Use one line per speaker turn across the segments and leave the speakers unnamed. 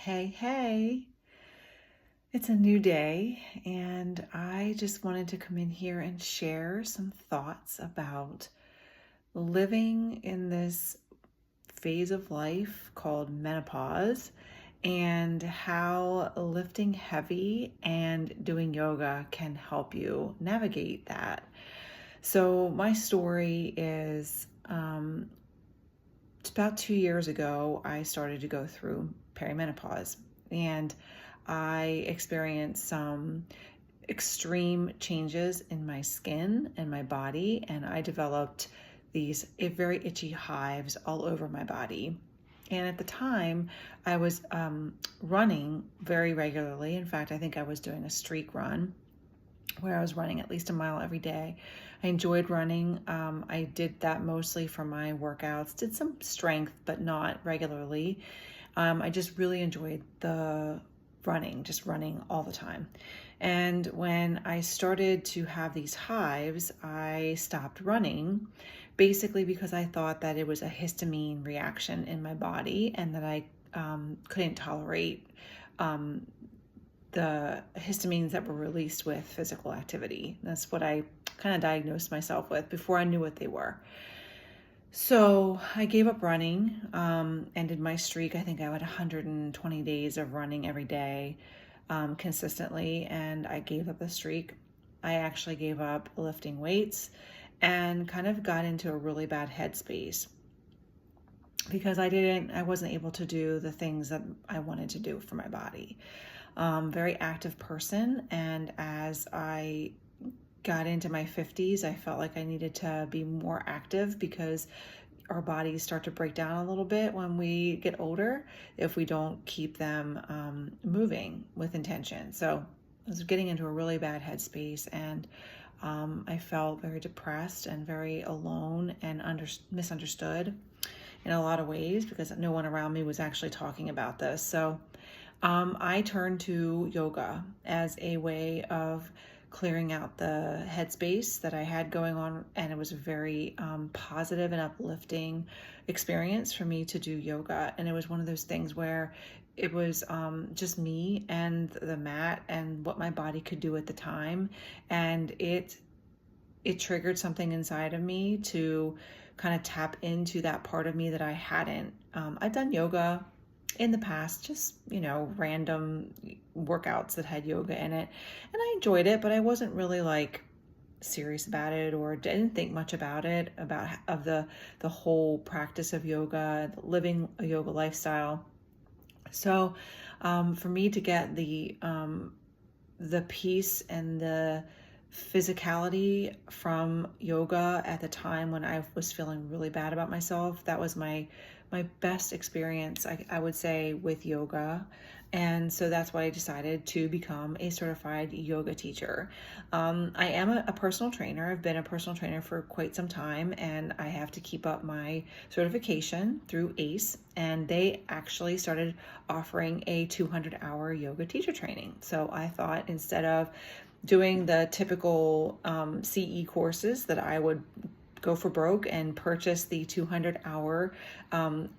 Hey, it's a new day, and I just wanted to come in here and share some thoughts about living in this phase of life called menopause and how lifting heavy and doing yoga can help you navigate that. So, my story is about 2 years ago, I started to go through perimenopause, and I experienced some extreme changes in my skin and my body, and I developed these very itchy hives all over my body. And at the time, I was running very regularly. In fact, I think I was doing a streak run where I was running at least a mile every day. I enjoyed running. I did that mostly for my workouts, did some strength, but not regularly. I just really enjoyed the running, just running all the time. And when I started to have these hives, I stopped running, basically because I thought that it was a histamine reaction in my body and that I couldn't tolerate the histamines that were released with physical activity. That's what I kind of diagnosed myself with before I knew what they were. So I gave up running, ended my streak. I think I had 120 days of running every day consistently, and I gave up the streak. I actually gave up lifting weights and kind of got into a really bad headspace because I wasn't able to do the things that I wanted to do for my body. Very active person, and as I got into my 50s, I felt like I needed to be more active because our bodies start to break down a little bit when we get older if we don't keep them moving with intention. So I was getting into a really bad headspace, and I felt very depressed and very alone and misunderstood in a lot of ways because no one around me was actually talking about this. So I turned to yoga as a way of clearing out the headspace that I had going on, and it was a very positive and uplifting experience for me to do yoga. And it was one of those things where it was just me and the mat and what my body could do at the time, and it triggered something inside of me to kind of tap into that part of me that I hadn't. I'd done yoga in the past, just, random workouts that had yoga in it. And I enjoyed it, but I wasn't really like serious about it or didn't think much about it, of the whole practice of yoga, living a yoga lifestyle. So for me to get the peace and the physicality from yoga at the time when I was feeling really bad about myself, that was my best experience, I would say, with yoga. And so that's why I decided to become a certified yoga teacher. I am a personal trainer. I've been a personal trainer for quite some time, and I have to keep up my certification through ACE. And they actually started offering a 200-hour yoga teacher training. So I thought, instead of doing the typical CE courses, that I would go for broke and purchase the 200-hour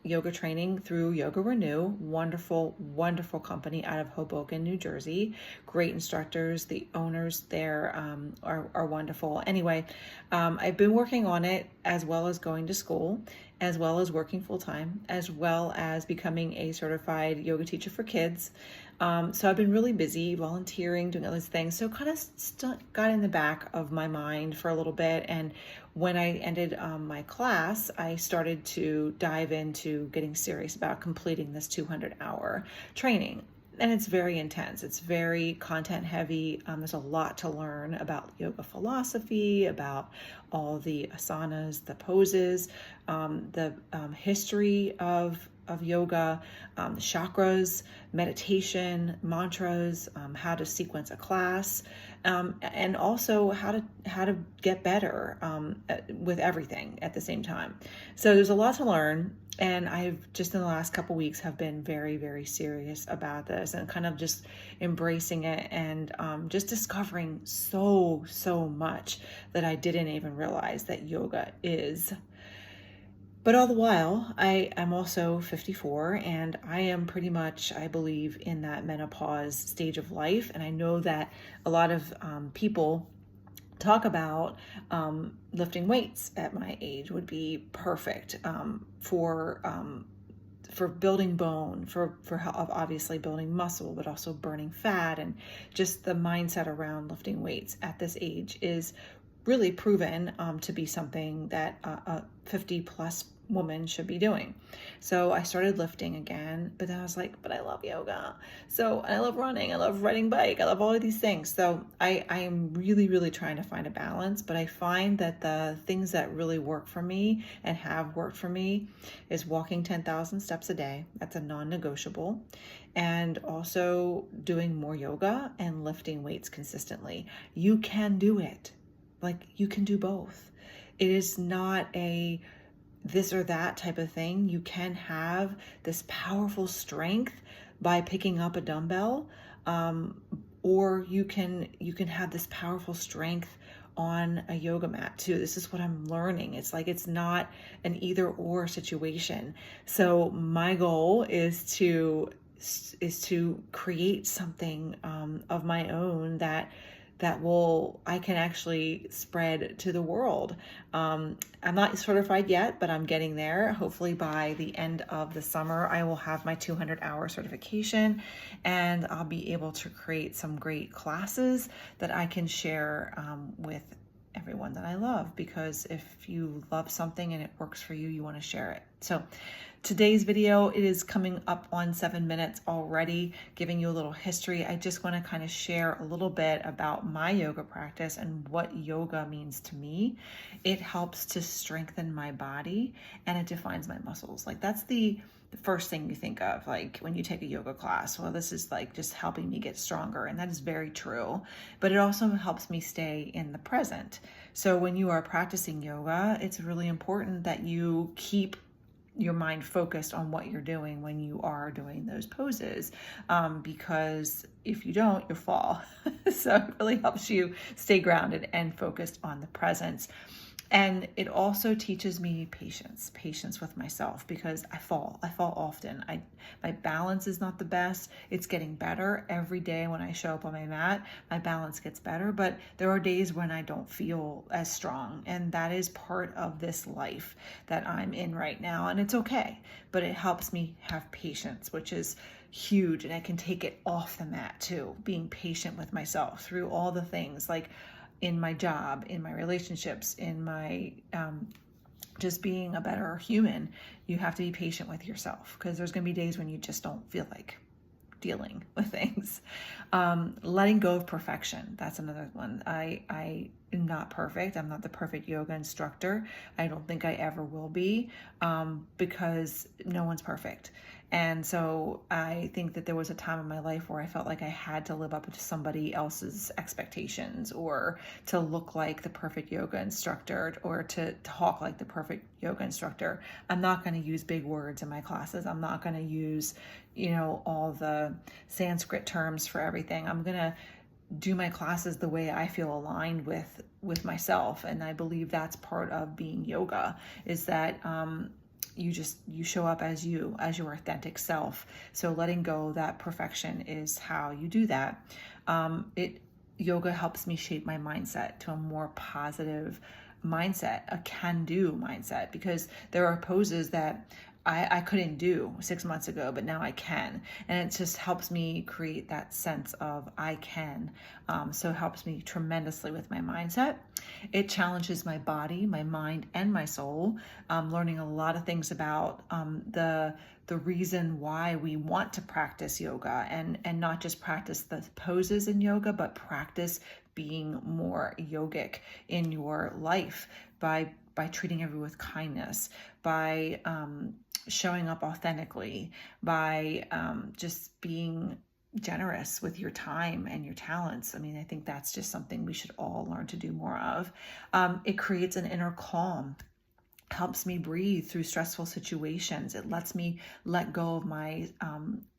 yoga training through Yoga Renew. Wonderful, wonderful company out of Hoboken, New Jersey. Great instructors. The owners there are wonderful. Anyway, I've been working on it, as well as going to school, as well as working full-time, as well as becoming a certified yoga teacher for kids. So I've been really busy volunteering, doing all these things. So kind of got in the back of my mind for a little bit. And when I ended my class, I started to dive into getting serious about completing this 200-hour training. And it's very intense. It's very content heavy. There's a lot to learn about yoga philosophy, about all the asanas, the poses, the history of yoga, chakras, meditation, mantras, how to sequence a class, and also how to get better with everything at the same time. So there's a lot to learn, and I've just in the last couple weeks have been very, very serious about this and kind of just embracing it, and just discovering so much that I didn't even realize that yoga is. But all the while, I'm also 54, and I am pretty much, I believe, in that menopause stage of life. And I know that a lot of people talk about lifting weights at my age would be perfect for building bone, for obviously building muscle, but also burning fat, and just the mindset around lifting weights at this age is really proven to be something that a 50 plus woman should be doing. So I started lifting again, but then I was like, but I love yoga. So I love running, I love riding bike, I love all of these things. So I am really, really trying to find a balance, but I find that the things that really work for me and have worked for me is walking 10,000 steps a day. That's a non-negotiable. And also doing more yoga and lifting weights consistently. You can do it. Like, you can do both. It is not a this or that type of thing. You can have this powerful strength by picking up a dumbbell, or you can have this powerful strength on a yoga mat too. This is what I'm learning. It's like, it's not an either or situation. So my goal is to create something of my own that I can actually spread to the world. I'm not certified yet, but I'm getting there. Hopefully by the end of the summer, I will have my 200-hour certification, and I'll be able to create some great classes that I can share with everyone that I love, because if you love something and it works for you, you want to share it. So today's video, it is coming up on 7 minutes already, giving you a little history. I just want to kind of share a little bit about my yoga practice and what yoga means to me. It helps to strengthen my body, and it defines my muscles. Like, that's the first thing you think of, like when you take a yoga class. Well, this is like just helping me get stronger, and that is very true. But it also helps me stay in the present. So when you are practicing yoga, it's really important that you keep your mind focused on what you're doing when you are doing those poses, because if you don't, you'll fall. So it really helps you stay grounded and focused on the present. And it also teaches me patience with myself, because I fall often. My balance is not the best. It's getting better every day. When I show up on my mat, my balance gets better, but there are days when I don't feel as strong. And that is part of this life that I'm in right now. And it's okay, but it helps me have patience, which is huge. And I can take it off the mat too, being patient with myself through all the things, like in my job, in my relationships, in my just being a better human. You have to be patient with yourself, because there's going to be days when you just don't feel like dealing with things. Letting go of perfection. That's another one. I am not perfect. I'm not the perfect yoga instructor. I don't think I ever will be, because no one's perfect. And so I think that there was a time in my life where I felt like I had to live up to somebody else's expectations, or to look like the perfect yoga instructor, or to talk like the perfect yoga instructor. I'm not going to use big words in my classes. I'm not going to use, all the Sanskrit terms for everything. I'm going to do my classes the way I feel aligned with myself. And I believe that's part of being yoga, is that you show up as your authentic self. So letting go of that perfection is how you do that. Yoga helps me shape my mindset to a more positive mindset, a can-do mindset, because there are poses that I couldn't do 6 months ago, but now I can. And it just helps me create that sense of I can. So it helps me tremendously with my mindset. It challenges my body, my mind, and my soul. Learning a lot of things about the reason why we want to practice yoga, and not just practice the poses in yoga, but practice being more yogic in your life by treating everyone with kindness, by showing up authentically, by just being generous with your time and your talents. I mean, I think that's just something we should all learn to do more of. It creates an inner calm, helps me breathe through stressful situations. It lets me let go of my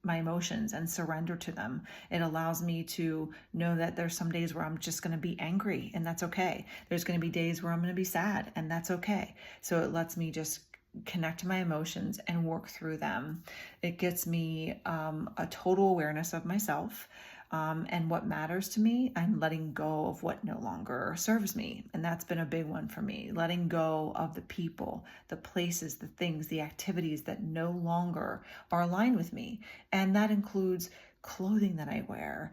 emotions and surrender to them. It allows me to know that there's some days where I'm just going to be angry, and that's okay. There's going to be days where I'm going to be sad, and that's okay. So it lets me just connect to my emotions and work through them. It gets me a total awareness of myself and what matters to me. I'm letting go of what no longer serves me. And that's been a big one for me, letting go of the people, the places, the things, the activities that no longer are aligned with me. And that includes clothing that I wear,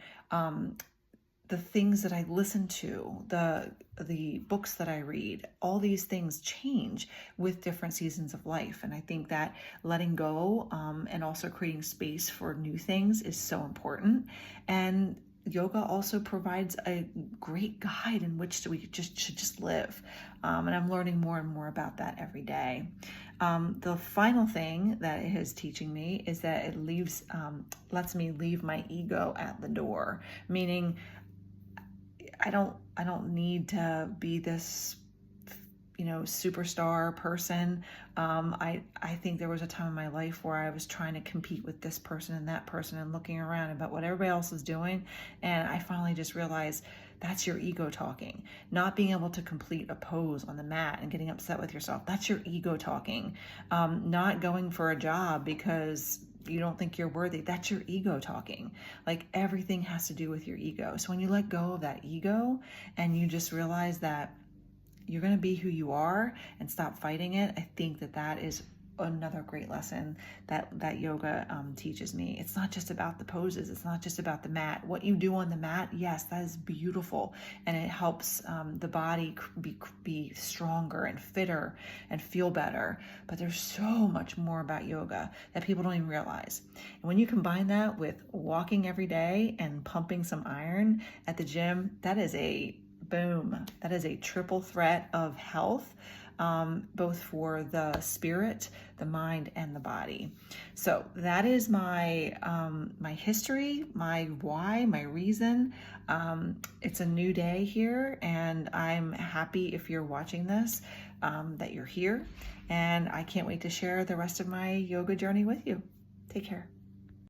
the things that I listen to, the books that I read. All these things change with different seasons of life. And I think that letting go and also creating space for new things is so important. And yoga also provides a great guide in which we should just live. And I'm learning more and more about that every day. The final thing that it is teaching me is that it lets me leave my ego at the door, meaning I don't need to be this, superstar person. I think there was a time in my life where I was trying to compete with this person and that person and looking around about what everybody else is doing. And I finally just realized that's your ego talking. Not being able to complete a pose on the mat and getting upset with yourself. That's your ego talking. Not going for a job because you don't think you're worthy. That's your ego talking. Like, everything has to do with your ego. So when you let go of that ego and you just realize that you're going to be who you are and stop fighting it, I think that is another great lesson that yoga teaches me. It's not just about the poses. It's not just about the mat. What you do on the mat, yes, that is beautiful, and it helps the body be stronger and fitter and feel better. But there's so much more about yoga that people don't even realize. And when you combine that with walking every day and pumping some iron at the gym, that is a boom. That is a triple threat of health. Both for the spirit, the mind, and the body. So that is my my history, my why, my reason. It's a new day here, and I'm happy, if you're watching this, that you're here. And I can't wait to share the rest of my yoga journey with you. Take care.